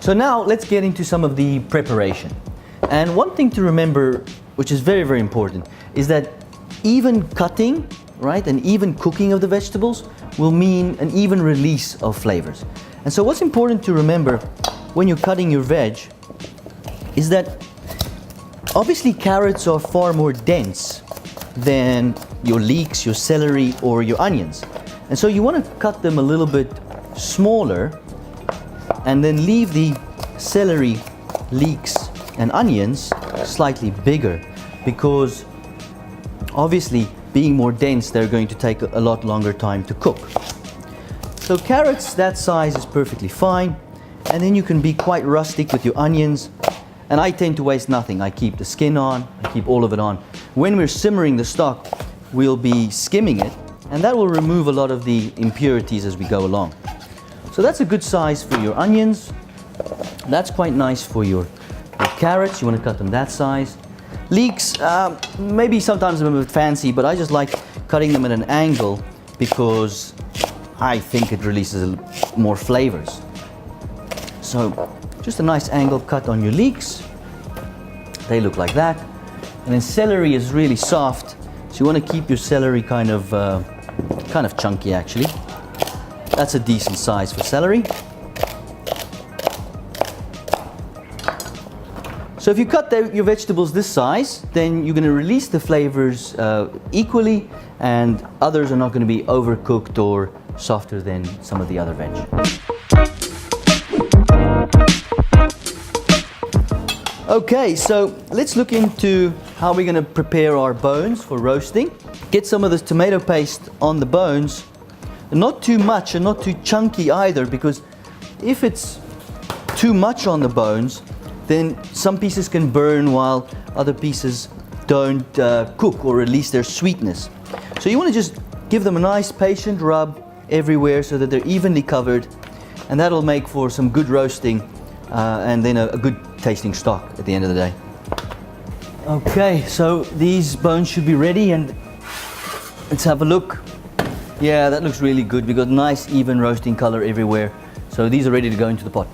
So now let's get into some of the preparation. And one thing to remember, which is very, very important, is that even cutting, right, and even cooking of the vegetables will mean an even release of flavors. And so what's important to remember when you're cutting your veg is that obviously carrots are far more dense than your leeks, your celery, or your onions. And so you want to cut them a little bit smaller and then leave the celery, leeks, and onions slightly bigger, because obviously being more dense, they're going to take a lot longer time to cook. So carrots, that size is perfectly fine. And then you can be quite rustic with your onions. And I tend to waste nothing. I keep the skin on, I keep all of it on. When we're simmering the stock, we'll be skimming it, and that will remove a lot of the impurities as we go along. So that's a good size for your onions. That's quite nice for your carrots. You want to cut them that size. Leeks, maybe sometimes I'm a bit fancy, but I just like cutting them at an angle because I think it releases more flavors. So just a nice angle cut on your leeks. They look like that. And then celery is really soft, so you want to keep your celery kind of chunky actually. That's a decent size for celery. So if you cut your vegetables this size, then you're going to release the flavors equally, and others are not going to be overcooked or softer than some of the other veg. Okay, so let's look into how we're going to prepare our bones for roasting. Get some of this tomato paste on the bones, not too much and not too chunky either, because if it's too much on the bones, then some pieces can burn while other pieces don't cook or release their sweetness. So you want to just give them a nice patient rub everywhere so that they're evenly covered, and that'll make for some good roasting and then a good tasting stock at the end of the day. Okay, so these bones should be ready, and let's have a look. Yeah, that looks really good. We got nice even roasting color everywhere. So these are ready to go into the pot.